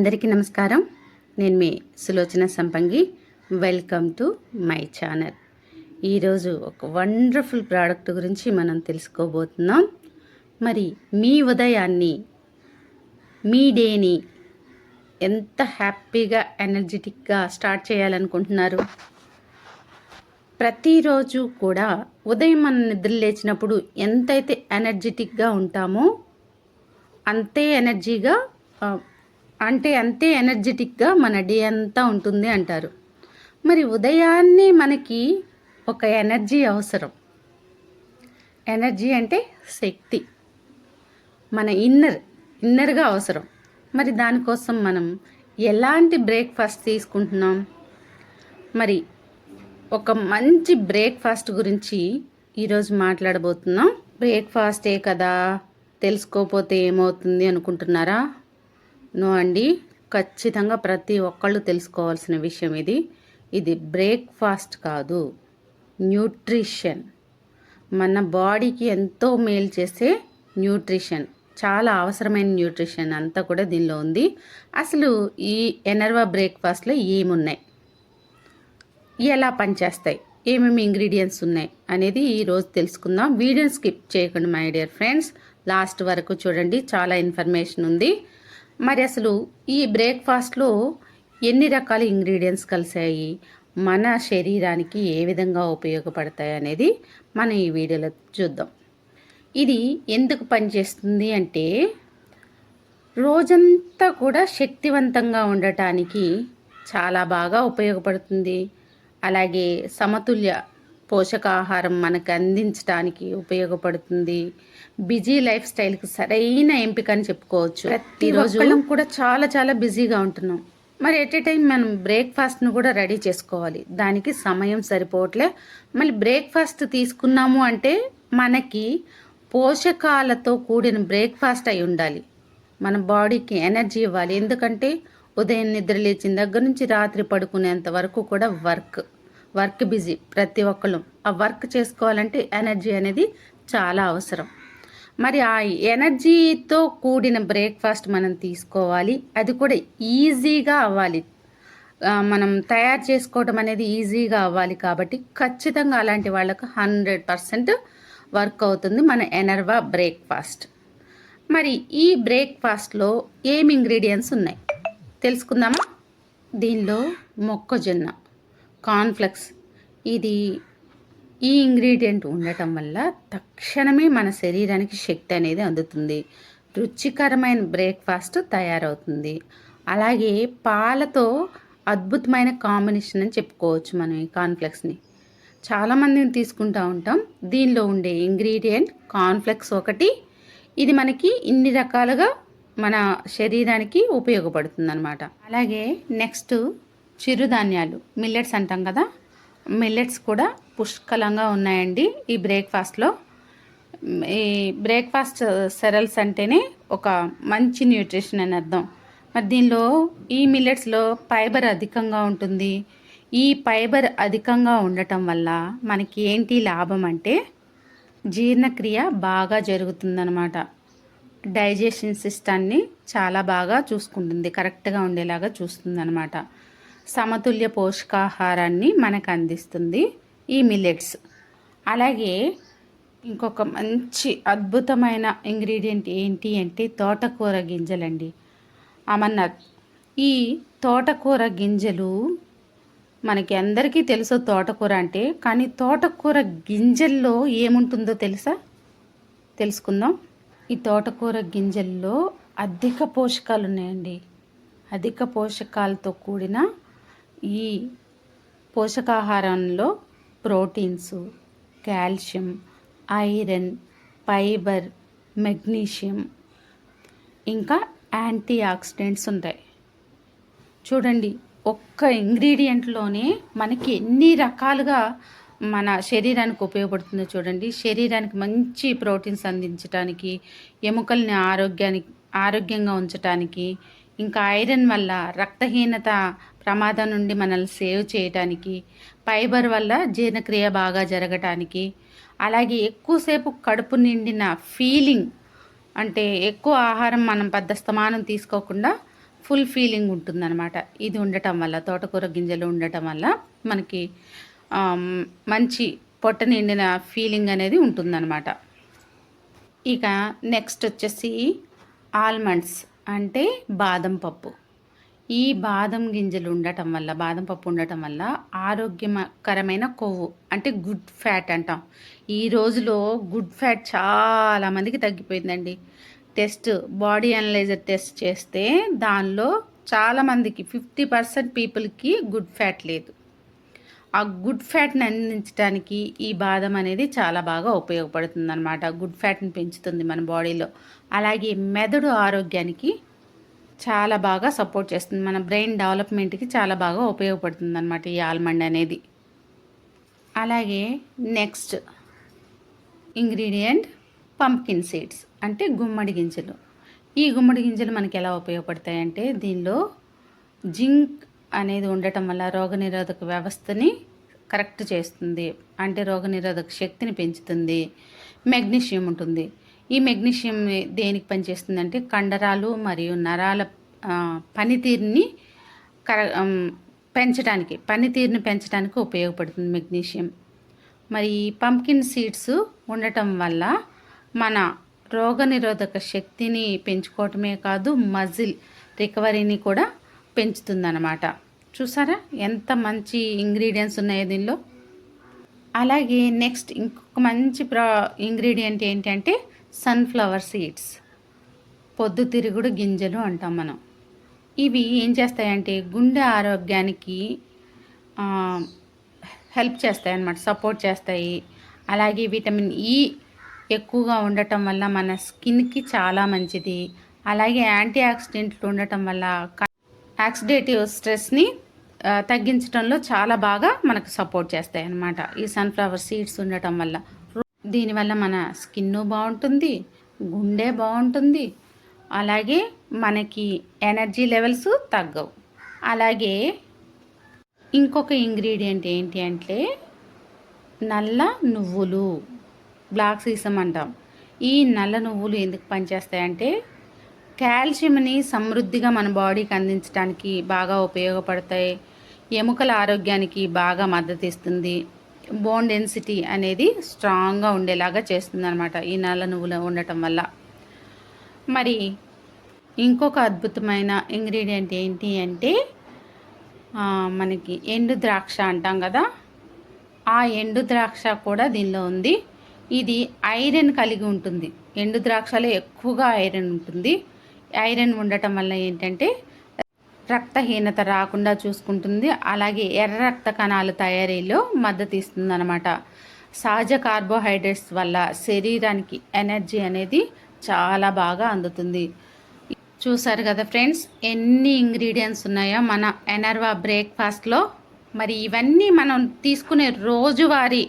అందరికీ నమస్కారం. నేను మీ సులోచన సంపంగి. Welcome to my channel. ఈరోజు ఒక వండర్ఫుల్ ప్రోడక్ట్ గురించి మనం తెలుసుకోబోతున్నాం. మరి మీ ఉదయాన్ని, మీ డేని ఎంత హ్యాపీగా ఎనర్జెటిక్గా స్టార్ట్ చేయాలనుకుంటున్నారు? ప్రతిరోజు కూడా ఉదయం మనం నిద్ర లేచినప్పుడు ఎంతైతే ఎనర్జెటిక్గా ఉంటామో అంతే ఎనర్జెటిక్గా మన డే అంతా ఉంటుంది అంటారు. మరి ఉదయాన్నే మనకి ఒక ఎనర్జీ అవసరం. ఎనర్జీ అంటే శక్తి, మన ఇన్నర్గా అవసరం. మరి దానికోసం మనం ఎలాంటి బ్రేక్ఫాస్ట్ తీసుకుంటున్నాం? మరి ఒక మంచి బ్రేక్ఫాస్ట్ గురించి ఈరోజు మాట్లాడబోతున్నాం. బ్రేక్ఫాస్టే కదా, తెలుసుకోకపోతే ఏమవుతుంది అనుకుంటున్నారా? నో అండి, ఖచ్చితంగా ప్రతి ఒక్కళ్ళు తెలుసుకోవాల్సిన విషయం ఇది బ్రేక్ఫాస్ట్ కాదు, న్యూట్రిషన్. మన బాడీకి ఎంతో మేలు చేసే న్యూట్రిషన్, చాలా అవసరమైన న్యూట్రిషన్ అంతా కూడా దీనిలో ఉంది. అసలు ఈ ఎనర్వా బ్రేక్ఫాస్ట్లో ఏమున్నాయి, ఎలా పనిచేస్తాయి, ఏమేమి ఇంగ్రీడియంట్స్ ఉన్నాయి అనేది ఈరోజు తెలుసుకుందాం. వీడియోని స్కిప్ చేయకండి మై డియర్ ఫ్రెండ్స్, లాస్ట్ వరకు చూడండి, చాలా ఇన్ఫర్మేషన్ ఉంది. మరి అసలు ఈ బ్రేక్ఫాస్ట్లో ఎన్ని రకాల ఇంగ్రీడియంట్స్ కలిసాయి, మన శరీరానికి ఏ విధంగా ఉపయోగపడతాయి అనేది మనం ఈ వీడియోలో చూద్దాం. ఇది ఎందుకు పనిచేస్తుంది అంటే, రోజంతా కూడా శక్తివంతంగా ఉండటానికి చాలా బాగా ఉపయోగపడుతుంది. అలాగే సమతుల్య పోషకాహారం మనకు అందించడానికి ఉపయోగపడుతుంది. బిజీ లైఫ్ స్టైల్కి సరైన ఎంపిక అని చెప్పుకోవచ్చు. ప్రతిరోజు కూడా చాలా బిజీగా ఉంటున్నాం. మరి ఎట్ ఏ టైం మనం బ్రేక్ఫాస్ట్ను కూడా రెడీ చేసుకోవాలి. దానికి సమయం సరిపోవట్లే. మళ్ళీ బ్రేక్ఫాస్ట్ తీసుకున్నాము అంటే మనకి పోషకాలతో కూడిన బ్రేక్ఫాస్ట్ అయి ఉండాలి. మన బాడీకి ఎనర్జీ ఇవ్వాలి. ఎందుకంటే ఉదయం నిద్ర లేచిన దగ్గర నుంచి రాత్రి పడుకునేంత వరకు కూడా వర్క్ బిజీ ప్రతి ఒక్కళ్ళు. ఆ వర్క్ చేసుకోవాలంటే ఎనర్జీ అనేది చాలా అవసరం. మరి ఆ ఎనర్జీతో కూడిన బ్రేక్ఫాస్ట్ మనం తీసుకోవాలి. అది కూడా ఈజీగా అవ్వాలి, మనం తయారు చేసుకోవడం అనేది ఈజీగా అవ్వాలి. కాబట్టి ఖచ్చితంగా అలాంటి వాళ్ళకు 100% వర్క్ అవుతుంది మన ఎనర్వా బ్రేక్ఫాస్ట్. మరి ఈ బ్రేక్ఫాస్ట్లో ఏమి ఇంగ్రీడియంట్స్ ఉన్నాయి తెలుసుకుందామా? దీనిలో మొక్కజొన్న, కార్న్ఫ్లెక్స్, ఈ ఇంగ్రీడియంట్ ఉండటం వల్ల తక్షణమే మన శరీరానికి శక్తి అనేది అందుతుంది. రుచికరమైన బ్రేక్ఫాస్ట్ తయారవుతుంది. అలాగే పాలతో అద్భుతమైన కాంబినేషన్ అని చెప్పుకోవచ్చు మనం ఈ కార్న్ఫ్లెక్స్ని. చాలామందిని తీసుకుంటూ ఉంటాం. దీనిలో ఉండే ఇంగ్రీడియంట్ కార్న్ఫ్లెక్స్ ఒకటి. ఇది మనకి ఇన్ని రకాలుగా మన శరీరానికి ఉపయోగపడుతుంది అన్నమాట. అలాగే నెక్స్ట్ చిరుధాన్యాలు, మిల్లెట్స్ అంటాం కదా, మిల్లెట్స్ కూడా పుష్కలంగా ఉన్నాయండి ఈ బ్రేక్ఫాస్ట్లో. ఈ బ్రేక్ఫాస్ట్ సెరల్స్ అంటేనే ఒక మంచి న్యూట్రిషన్ అని అర్థం. మరి దీనిలో ఈ మిల్లెట్స్లో ఫైబర్ అధికంగా ఉంటుంది. ఈ ఫైబర్ అధికంగా ఉండటం వల్ల మనకి ఏంటి లాభం అంటే, జీర్ణక్రియ బాగా జరుగుతుందన్నమాట. డైజెషన్ సిస్టాన్ని చాలా బాగా చూసుకుంటుంది, కరెక్ట్గా ఉండేలాగా చూస్తుంది అన్నమాట. సమతుల్య పోషకాహారాన్ని మనకు అందిస్తుంది ఈ మిల్లెట్స్. అలాగే ఇంకొక మంచి అద్భుతమైన ఇంగ్రీడియంట్ ఏంటి అంటే తోటకూర గింజలండి, అమర్నాథ్. ఈ తోటకూర గింజలు మనకి అందరికీ తెలుసు తోటకూర అంటే, కానీ తోటకూర గింజల్లో ఏముంటుందో తెలుసుకుందాం. ఈ తోటకూర గింజల్లో అధిక పోషకాలు ఉన్నాయండి. అధిక పోషకాలతో కూడిన ఈ పోషకాహారంలో proteins, calcium, iron, fibre, magnesium, ఇంకా యాంటీ ఆక్సిడెంట్స్ ఉంటాయి. చూడండి, ఒక్క ఇంగ్రీడియంట్లోనే మనకి ఎన్ని రకాలుగా మన శరీరానికి ఉపయోగపడుతుందో చూడండి. శరీరానికి మంచి ప్రోటీన్స్ అందించడానికి, ఎముకల్ని ఆరోగ్యంగా ఉంచడానికి, ఇంకా ఐరన్ వల్ల రక్తహీనత ప్రమాదం నుండి మనల్ని సేవ్ చేయడానికి, ఫైబర్ వల్ల జీర్ణక్రియ బాగా జరగటానికి, అలాగే ఎక్కువసేపు కడుపు నిండిన ఫీలింగ్, అంటే ఎక్కువ ఆహారం మనం పెద్ద స్తమానం తీసుకోకుండా ఫుల్ ఫీలింగ్ ఉంటుందన్నమాట. ఇది ఉండటం వల్ల, తోటకూర గింజలు ఉండటం వల్ల మనకి మంచి పొట్ట నిండిన ఫీలింగ్ అనేది ఉంటుందన్నమాట. ఇక నెక్స్ట్ వచ్చేసి ఆల్మండ్స్ అంటే బాదం పప్పు. ఈ బాదం గింజలు ఉండటం వల్ల, బాదం పప్పు ఉండటం వల్ల ఆరోగ్యకరమైన కొవ్వు అంటే గుడ్ ఫ్యాట్ అంటాం. ఈ రోజులో గుడ్ ఫ్యాట్ చాలామందికి తగ్గిపోయిందండి. బాడీ అనలైజర్ టెస్ట్ చేస్తే దానిలో చాలామందికి 50% పీపుల్కి గుడ్ ఫ్యాట్ లేదు. ఆ గుడ్ ఫ్యాట్ని అందించడానికి ఈ బాదం అనేది చాలా బాగా ఉపయోగపడుతుంది అనమాట. గుడ్ ఫ్యాట్ని పెంచుతుంది మన బాడీలో. అలాగే మెదడు ఆరోగ్యానికి చాలా బాగా సపోర్ట్ చేస్తుంది. మన బ్రెయిన్ డెవలప్మెంట్కి చాలా బాగా ఉపయోగపడుతుంది అనమాట ఈ ఆల్మండ్ అనేది. అలాగే నెక్స్ట్ ఇంగ్రీడియంట్ పంప్కిన్ సీడ్స్ అంటే గుమ్మడి గింజలు. ఈ గుమ్మడి గింజలు మనకి ఎలా ఉపయోగపడతాయంటే దీనిలో జింక్ అనేది ఉండటం వల్ల రోగనిరోధక వ్యవస్థని కరెక్ట్ చేస్తుంది, అంటే రోగనిరోధక శక్తిని పెంచుతుంది. మెగ్నీషియం ఉంటుంది. ఈ మెగ్నీషియం దేనికి పనిచేస్తుందంటే కండరాలు మరియు నరాల పనితీరుని పెంచడానికి ఉపయోగపడుతుంది మెగ్నీషియం. మరి పంప్కిన్ సీడ్స్ ఉండటం వల్ల మన రోగనిరోధక శక్తిని పెంచుకోవటమే కాదు, మజిల్ రికవరీని కూడా పెంచుతుందన్నమాట. చూసారా ఎంత మంచి ఇంగ్రీడియంట్స్ ఉన్నాయో దీనిలో. అలాగే నెక్స్ట్ ఇంకొక మంచి ఇంగ్రీడియంట్ ఏంటంటే సన్ఫ్లవర్ సీడ్స్, పొద్దుతిరుగుడు గింజలు అంటాం మనం. ఇవి ఏం చేస్తాయంటే గుండె ఆరోగ్యానికి హెల్ప్ చేస్తాయి అన్నమాట, సపోర్ట్ చేస్తాయి. అలాగే విటమిన్ ఈ ఎక్కువగా ఉండటం వల్ల మన స్కిన్కి చాలా మంచిది. అలాగే యాంటీ ఆక్సిడెంట్లు ఉండటం వల్ల ఆక్సిడేటివ్ స్ట్రెస్ని తగ్గించడంలో చాలా బాగా మనకు సపోర్ట్ చేస్తాయి అన్నమాట ఈ సన్ఫ్లవర్ సీడ్స్ ఉండటం వల్ల. దీనివల్ల మన స్కిన్ బాగుంటుంది, గుండె బాగుంటుంది, అలాగే మనకి ఎనర్జీ లెవెల్స్ తగ్గవు. అలాగే ఇంకొక ఇంగ్రీడియంట్ ఏంటి అంటే నల్ల నువ్వులు, బ్లాక్ సీసమ్ అంటాం. ఈ నల్ల నువ్వులు ఎందుకు పనిచేస్తాయంటే కాల్షియంని సమృద్ధిగా మన బాడీకి అందించడానికి బాగా ఉపయోగపడతాయి. ఎముకల ఆరోగ్యానికి బాగా మద్దతు ఇస్తుంది. బోన్ డెన్సిటీ అనేది స్ట్రాంగ్గా ఉండేలాగా చేస్తుంది అనమాట ఈ నల్ల నువ్వులు ఉండటం వల్ల. మరి ఇంకొక అద్భుతమైన ఇంగ్రీడియంట్ ఏంటి అంటే మనకి ఎండు ద్రాక్ష అంటాం కదా, ఆ ఎండు ద్రాక్ష కూడా దీనిలో ఉంది. ఇది ఐరన్ కలిగి ఉంటుంది. ఎండు ద్రాక్షలో ఎక్కువగా ఐరన్ ఉంటుంది. ఐరన్ ఉండటం వల్ల ఏంటంటే రక్తహీనత రాకుండా చూసుకుంటుంది. అలాగే ఎర్ర రక్త కణాల తయారీలో మద్దతు ఇస్తుంది అనమాట. సహజ కార్బోహైడ్రేట్స్ వల్ల శరీరానికి ఎనర్జీ అనేది చాలా బాగా అందుతుంది. చూసారు కదా ఫ్రెండ్స్ ఎన్ని ఇంగ్రీడియంట్స్ ఉన్నాయో మన ఎనర్వా బ్రేక్ఫాస్ట్లో. మరి ఇవన్నీ మనం తీసుకునే రోజువారీ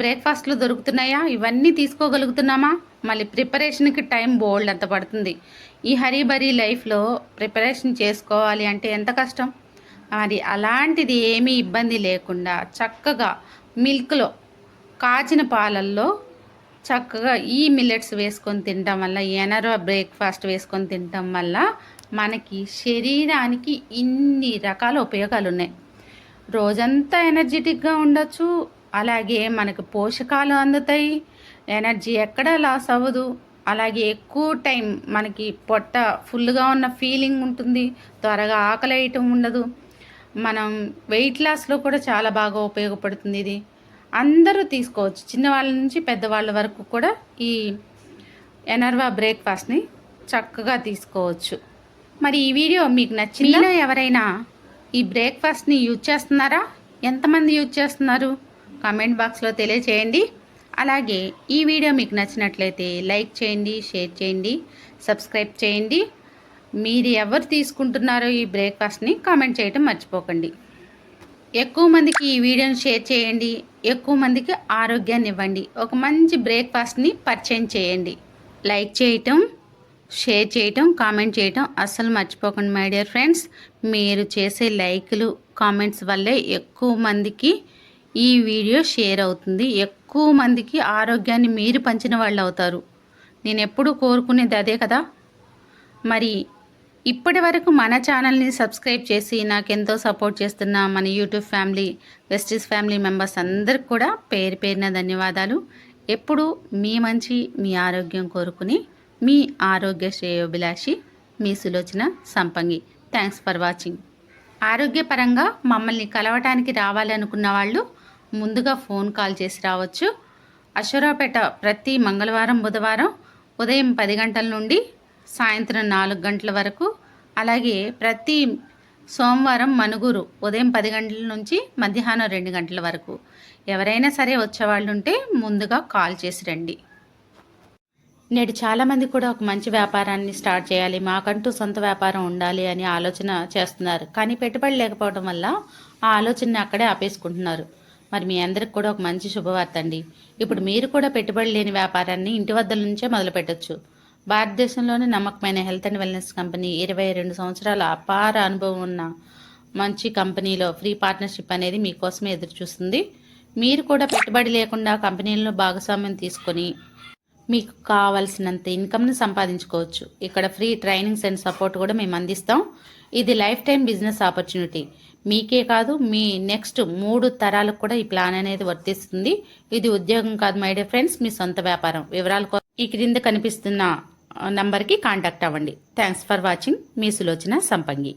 బ్రేక్ఫాస్ట్లో దొరుకుతున్నాయా? ఇవన్నీ తీసుకోగలుగుతున్నామా? మళ్ళీ ప్రిపరేషన్కి టైం బోల్డ్ అంత పడుతుంది. ఈ హరీబరీ లైఫ్లో ప్రిపరేషన్ చేసుకోవాలి అంటే ఎంత కష్టం. మరి అలాంటిది ఏమీ ఇబ్బంది లేకుండా చక్కగా మిల్క్లో కాచిన పాలల్లో చక్కగా ఈ మిల్లెట్స్ వేసుకొని తినటం వల్ల, ఎనర్వా బ్రేక్ఫాస్ట్ వేసుకొని తినటం వల్ల మనకి శరీరానికి ఇన్ని రకాల ఉపయోగాలు ఉన్నాయి. రోజంతా ఎనర్జెటిక్గా ఉండొచ్చు, అలాగే మనకు పోషకాలు అందుతాయి, ఎనర్జీ ఎక్కడ లాస్ అవ్వదు, అలాగే ఎక్కువ టైం మనకి పొట్ట ఫుల్గా ఉన్న ఫీలింగ్ ఉంటుంది, త్వరగా ఆకలేయటం ఉండదు. మనం వెయిట్ లాస్లో కూడా చాలా బాగా ఉపయోగపడుతుంది. ఇది అందరూ తీసుకోవచ్చు, చిన్నవాళ్ళ నుంచి పెద్దవాళ్ళ వరకు కూడా ఈ ఎనర్వా బ్రేక్ఫాస్ట్ని చక్కగా తీసుకోవచ్చు. మరి ఈ వీడియో మీకు నచ్చిందా? మీలో ఎవరైనా ఈ బ్రేక్ఫాస్ట్ని యూజ్ చేస్తున్నారా? ఎంతమంది యూజ్ చేస్తున్నారు? కామెంట్ బాక్స్లో తెలియచేయండి. అలాగే ఈ వీడియో మీకు నచ్చినట్లయితే లైక్ చేయండి, షేర్ చేయండి, సబ్స్క్రైబ్ చేయండి. మీరు ఎవరు తీసుకుంటున్నారో ఈ బ్రేక్ఫాస్ట్ని కామెంట్ చేయటం మర్చిపోకండి. ఎక్కువ మందికి ఈ వీడియోని షేర్ చేయండి, ఎక్కువ మందికి ఆరోగ్యాన్ని ఇవ్వండి. ఒక మంచి బ్రేక్ఫాస్ట్ని పరిచయం చేయండి. లైక్ చేయటం, షేర్ చేయటం, కామెంట్ చేయటం అస్సలు మర్చిపోకండి మై డియర్ ఫ్రెండ్స్. మీరు చేసే లైక్లు, కామెంట్స్ వల్లే ఎక్కువ మందికి ఈ వీడియో షేర్ అవుతుంది. ఎక్కువ మందికి ఆరోగ్యాన్ని మీరు పంచిన వాళ్ళు అవుతారు. నేను ఎప్పుడూ కోరుకునేది అదే కదా. మరి ఇప్పటి వరకు మన ఛానల్ని సబ్స్క్రైబ్ చేసి నాకెంతో సపోర్ట్ చేస్తున్న మన యూట్యూబ్ ఫ్యామిలీ, వెస్టీస్ ఫ్యామిలీ మెంబర్స్ అందరికి కూడా పేరు పేరున ధన్యవాదాలు. ఎప్పుడు మీ మంచి, మీ ఆరోగ్యం కోరుకుని మీ ఆరోగ్య శ్రేయోభిలాషి మీ సులోచన సంపంగి. Thanks for watching. ఆరోగ్యపరంగా మమ్మల్ని కలవటానికి రావాలనుకున్న వాళ్ళు ముందుగా ఫోన్ కాల్ చేసి రావచ్చు. అశ్వరావుపేట ప్రతి మంగళవారం, బుధవారం ఉదయం 10 గంటల నుండి సాయంత్రం 4 గంటల వరకు, అలాగే ప్రతి సోమవారం మనుగురు ఉదయం 10 గంటల నుంచి మధ్యాహ్నం 2 గంటల వరకు. ఎవరైనా సరే వచ్చేవాళ్ళు ఉంటే ముందుగా కాల్ చేసి రండి. నేడు చాలామంది కూడా ఒక మంచి వ్యాపారాన్ని స్టార్ట్ చేయాలి, మాకంటూ సొంత వ్యాపారం ఉండాలి అని ఆలోచన చేస్తున్నారు. కానీ పెట్టుబడి లేకపోవడం వల్ల ఆ ఆలోచనని అక్కడే ఆపేసుకుంటున్నారు. మరి మీ అందరికి కూడా ఒక మంచి శుభవార్త అండి. ఇప్పుడు మీరు కూడా పెట్టుబడి లేని వ్యాపారాన్ని ఇంటి వద్ద నుంచే మొదలు పెట్టచ్చు. భారతదేశంలోనే నమ్మకమైన హెల్త్ అండ్ వెల్నెస్ కంపెనీ, 22 సంవత్సరాల అపార అనుభవం ఉన్న మంచి కంపెనీలో ఫ్రీ పార్ట్నర్షిప్ అనేది మీకోసమే ఎదురు చూస్తుంది. మీరు కూడా పెట్టుబడి లేకుండా కంపెనీలను భాగస్వామ్యం తీసుకొని మీకు కావాల్సినంత ఇన్కమ్ని సంపాదించుకోవచ్చు. ఇక్కడ ఫ్రీ ట్రైనింగ్స్ అండ్ సపోర్ట్ కూడా మేము అందిస్తాం. ఇది లైఫ్ టైం బిజినెస్ ఆపర్చునిటీ. మీకే కాదు, మీ నెక్స్ట్ 3 తరాలకు కూడా ఈ ప్లాన్ అనేది వర్తిస్తుంది. ఇది ఉద్యోగం కాదు మై డియర్ ఫ్రెండ్స్, మీ సొంత వ్యాపారం. వివరాల కోసం ఈ క్రింద కనిపిస్తున్న నంబర్కి కాంటాక్ట్ అవ్వండి. Thanks for watching. మీ సులోచన సంపంగి.